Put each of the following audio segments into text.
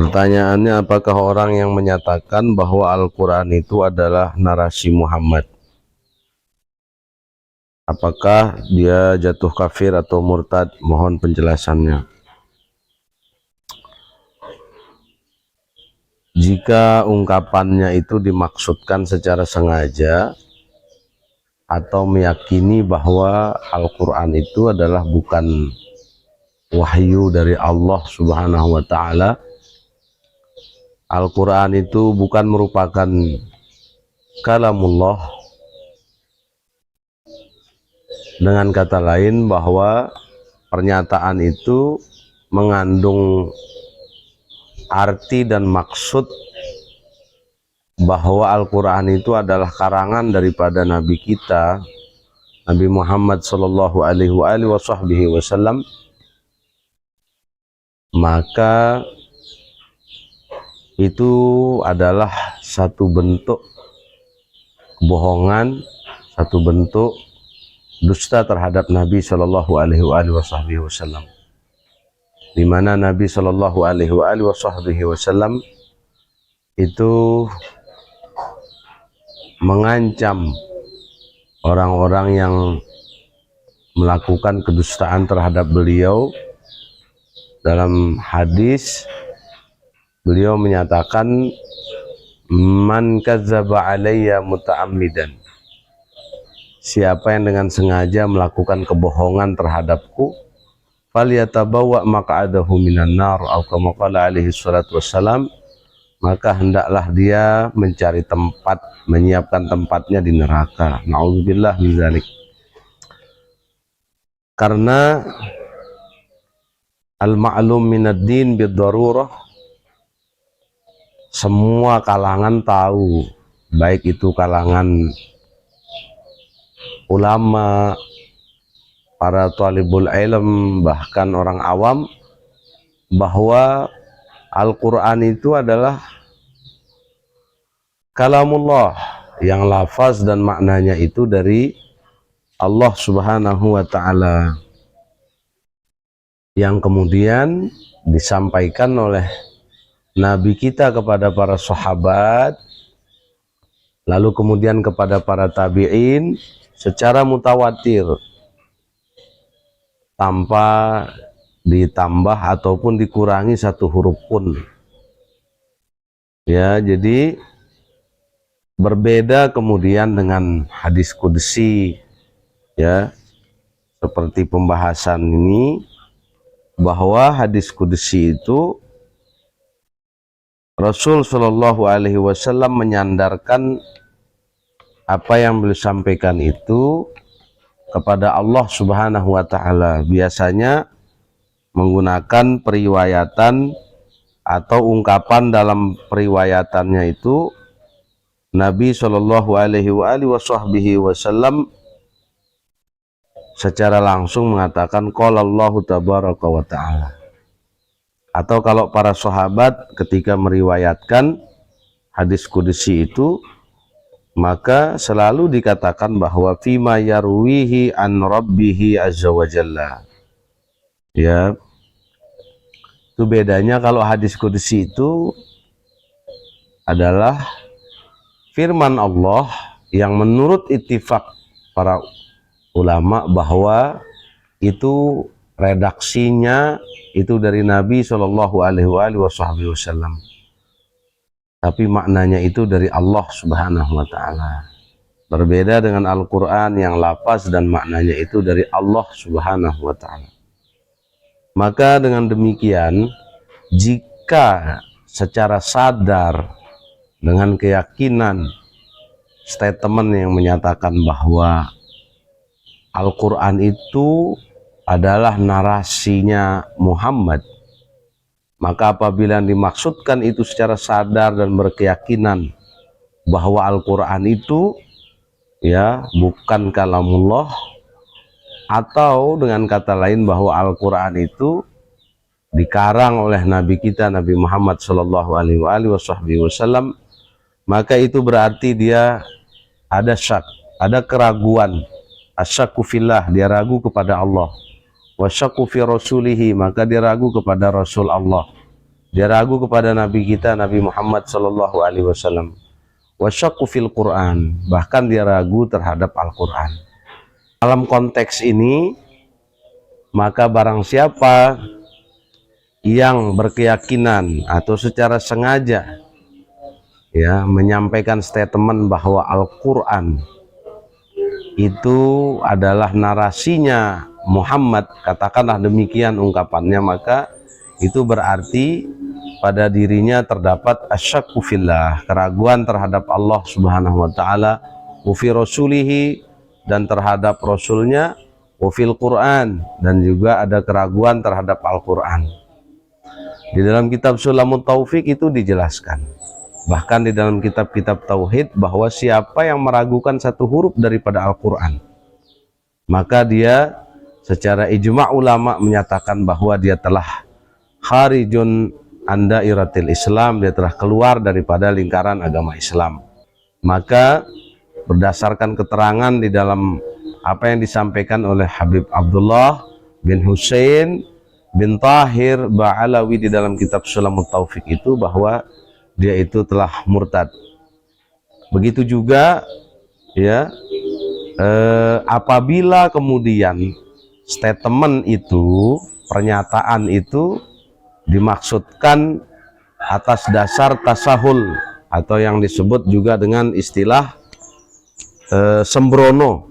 Pertanyaannya, apakah orang yang menyatakan bahwa Al-Quran itu adalah narasi Muhammad, apakah dia jatuh kafir atau murtad? Mohon penjelasannya. Jika ungkapannya itu dimaksudkan secara sengaja atau meyakini bahwa Al-Quran itu adalah bukan wahyu dari Allah Subhanahu wa Ta'ala, Al-Quran itu bukan merupakan kalamullah, dengan kata lain bahwa pernyataan itu mengandung arti dan maksud bahwa Al-Quran itu adalah karangan daripada Nabi kita, Nabi Muhammad Sallallahu Alaihi Wasallam, maka itu adalah satu bentuk kebohongan, satu bentuk dusta terhadap Nabi Sallallahu Alaihi Wasallam, di mana Nabi Sallallahu Alaihi Wasallam itu mengancam orang-orang yang melakukan kedustaan terhadap beliau. Dalam hadis beliau menyatakan, man kadzdzaba alayya muta'ammidan, siapa yang dengan sengaja melakukan kebohongan terhadapku, falyatabawwa maq'adahu minan nar, atau kama qala alaihi salatu wassalam, maka hendaklah dia mencari tempat, menyiapkan tempatnya di neraka. Na'udzubillah min dzalik. Karena al-ma'lum minad din bid-darurah, semua kalangan tahu, baik itu kalangan ulama, para talibul ilm, bahkan orang awam, bahwa Al-Quran itu adalah kalamullah, yang lafaz dan maknanya itu dari Allah Subhanahu wa Ta'ala, yang kemudian disampaikan oleh Nabi kita kepada para sahabat, lalu kemudian kepada para tabi'in secara mutawatir, tanpa ditambah ataupun dikurangi satu huruf pun. Ya, jadi berbeda kemudian dengan hadis qudsi, ya, seperti pembahasan ini, bahwa hadis qudsi itu Rasul Shallallahu Alaihi Wasallam menyandarkan apa yang beliau sampaikan itu kepada Allah Subhanahu wa Ta'ala, biasanya menggunakan periwayatan atau ungkapan. Dalam periwayatannya itu Nabi Shallallahu Alaihi Wasallam secara langsung mengatakan qala Allahu tabaraka wa ta'ala. Atau kalau para sahabat ketika meriwayatkan hadis qudsi itu, maka selalu dikatakan bahwa fima yarwihi an rabbihi azza wa jalla. Ya, itu bedanya. Kalau hadis qudsi itu adalah firman Allah yang menurut ittifaq para ulama bahwa itu redaksinya itu dari Nabi Shallallahu Alaihi Wasallam, tapi maknanya itu dari Allah Subhanahu wa Ta'ala. Berbeda dengan Al-Quran yang lafaz dan maknanya itu dari Allah Subhanahu wa Ta'ala. Maka dengan demikian, jika secara sadar dengan keyakinan statement yang menyatakan bahwa Al-Quran itu adalah narasinya Muhammad, maka apabila dimaksudkan itu secara sadar dan berkeyakinan bahwa Al-Quran itu ya bukan kalamullah, atau dengan kata lain bahwa Al-Quran itu dikarang oleh Nabi kita Nabi Muhammad Sallallahu Alaihi Wasallam, maka itu berarti dia ada syak, ada keraguan, asyakku fillah, dia ragu kepada Allah, wasyakku fi rasulihi, maka dia ragu kepada Rasul Allah, Dia ragu kepada Nabi kita, Nabi Muhammad Sallallahu Alaihi Wasallam. Wasyakku fil Quran, bahkan dia ragu terhadap Al-Quran. Dalam konteks ini, maka barang siapa yang berkeyakinan atau secara sengaja ya menyampaikan statement bahwa Al-Quran itu adalah narasinya Muhammad, katakanlah demikian ungkapannya, maka itu berarti pada dirinya terdapat asyakku fillah, keraguan terhadap Allah Subhanahu wa taala, wa fi rasulihi, dan terhadap rasulnya, wa fil Quran, dan juga ada keraguan terhadap Al-Quran. Di dalam kitab Sulamut Taufik itu dijelaskan, bahkan di dalam kitab-kitab tauhid, bahwa siapa yang meragukan satu huruf daripada Al-Quran, maka dia secara ijma' ulama menyatakan bahwa dia telah kharijun anda iratil Islam, dia telah keluar daripada lingkaran agama Islam. Maka berdasarkan keterangan di dalam apa yang disampaikan oleh Habib Abdullah bin Husain bin Tahir Ba'alawi di dalam kitab Sulamut Taufik itu, bahwa dia itu telah murtad. Begitu juga ya, apabila kemudian statement itu, pernyataan itu dimaksudkan atas dasar tasahul, atau yang disebut juga dengan istilah sembrono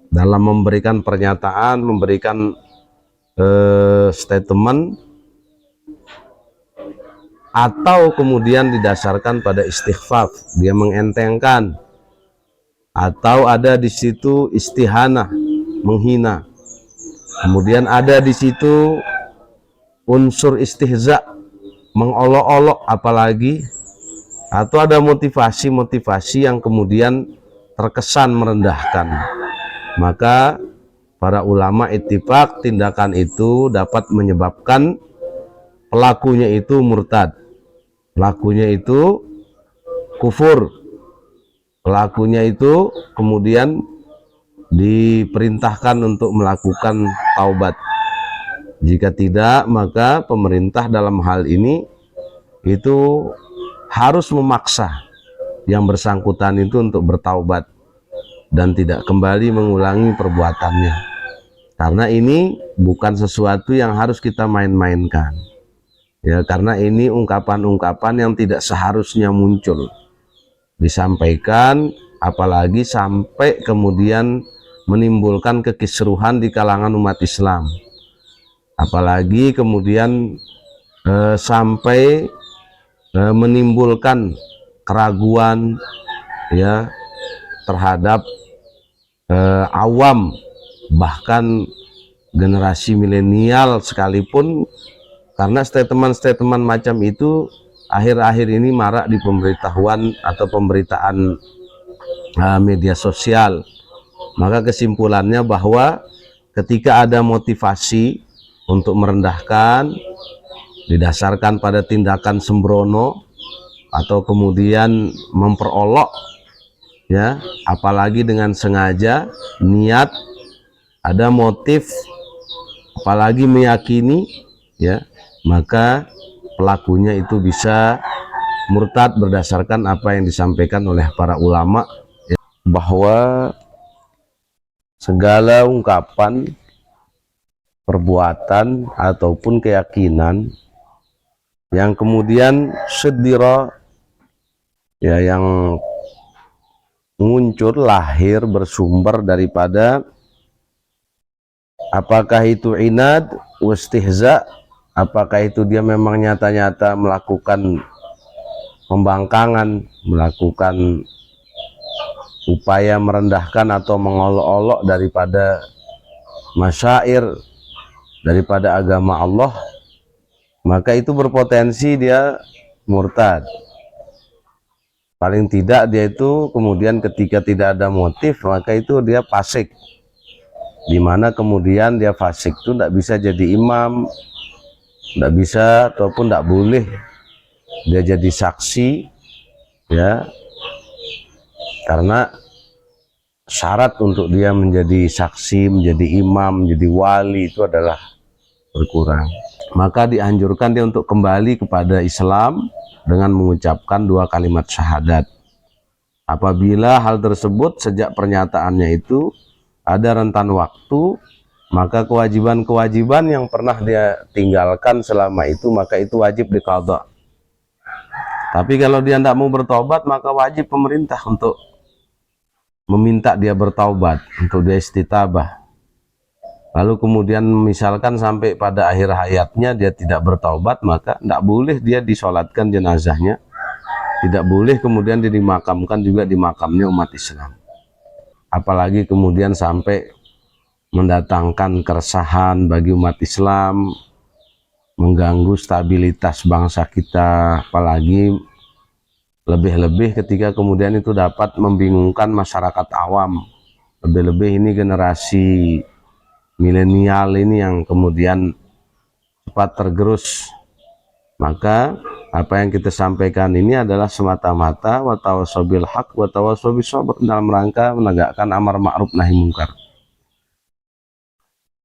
dalam memberikan pernyataan, memberikan statement, atau kemudian didasarkan pada istighfaf, dia mengentengkan, atau ada di situ istihanah, menghina, kemudian ada di situ unsur istihza, mengolok-olok apalagi, atau ada motivasi-motivasi yang kemudian terkesan merendahkan, maka para ulama ittifaq tindakan itu dapat menyebabkan pelakunya itu murtad, pelakunya itu kufur, pelakunya itu kemudian diperintahkan untuk melakukan taubat. Jika tidak, maka pemerintah dalam hal ini itu harus memaksa yang bersangkutan itu untuk bertaubat dan tidak kembali mengulangi perbuatannya, karena ini bukan sesuatu yang harus kita main-mainkan ya, karena ini ungkapan-ungkapan yang tidak seharusnya muncul disampaikan, apalagi sampai kemudian menimbulkan kekisruhan di kalangan umat Islam, apalagi kemudian sampai menimbulkan keraguan ya terhadap awam, bahkan generasi milenial sekalipun, karena statement-statement macam itu akhir-akhir ini marak di pemberitahuan atau pemberitaan media sosial. Maka kesimpulannya bahwa ketika ada motivasi untuk merendahkan didasarkan pada tindakan sembrono atau kemudian memperolok ya, apalagi dengan sengaja, niat, ada motif, apalagi meyakini ya, maka pelakunya itu bisa murtad berdasarkan apa yang disampaikan oleh para ulama ya, bahwa segala ungkapan, perbuatan ataupun keyakinan yang kemudian sedira ya, yang muncul, lahir, bersumber daripada apakah itu inad, wastihza, apakah itu dia memang nyata-nyata melakukan pembangkangan, melakukan upaya merendahkan atau mengolok-olok daripada masyair, daripada agama Allah, maka itu berpotensi dia murtad. Paling tidak dia itu kemudian ketika tidak ada motif, maka itu dia fasik, dimana kemudian dia fasik itu tidak bisa jadi imam, tidak bisa ataupun tidak boleh dia jadi saksi ya, karena syarat untuk dia menjadi saksi, menjadi imam, menjadi wali itu adalah berkurang. maka dianjurkan dia untuk kembali kepada Islam dengan mengucapkan 2 kalimat syahadat. Apabila hal tersebut sejak pernyataannya itu ada rentan waktu, maka kewajiban-kewajiban yang pernah dia tinggalkan selama itu, maka itu wajib diqadha. Tapi kalau dia tidak mau bertaubat, maka wajib pemerintah untuk meminta dia bertaubat, untuk dia istitabah. Lalu kemudian misalkan sampai pada akhir hayatnya dia tidak bertaubat, maka tidak boleh dia disolatkan jenazahnya, tidak boleh kemudian dia dimakamkan juga di makamnya umat Islam. Apalagi kemudian sampai mendatangkan keresahan bagi umat Islam, mengganggu stabilitas bangsa kita, apalagi lebih-lebih ketika kemudian itu dapat membingungkan masyarakat awam. Lebih-lebih ini generasi milenial ini yang kemudian cepat tergerus. Maka apa yang kita sampaikan ini adalah semata-mata wa tawassaw bil haq wa tawassaw bis sabr, dalam rangka menegakkan amar ma'ruf nahi munkar.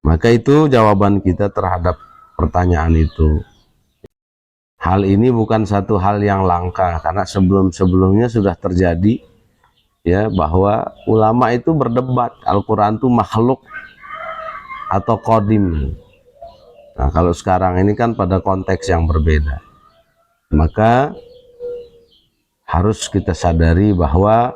Maka itu jawaban kita terhadap pertanyaan itu. Hal ini bukan satu hal yang langka, karena sebelum-sebelumnya sudah terjadi ya, bahwa ulama itu berdebat Al-Quran itu makhluk atau qadim. Nah, kalau sekarang ini kan pada konteks yang berbeda. Maka harus kita sadari bahwa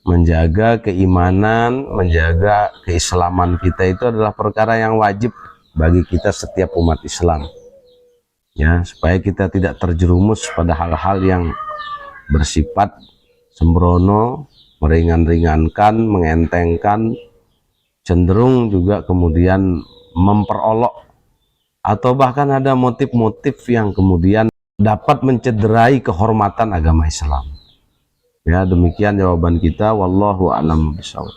menjaga keimanan, menjaga keislaman kita itu adalah perkara yang wajib bagi kita setiap umat Islam. Ya, supaya kita tidak terjerumus pada hal-hal yang bersifat sembrono, meringan-ringankan, mengentengkan, cenderung juga kemudian memperolok, atau bahkan ada motif-motif yang kemudian dapat mencederai kehormatan agama Islam. Ya, demikian jawaban kita. Wallahu a'lam bishawab.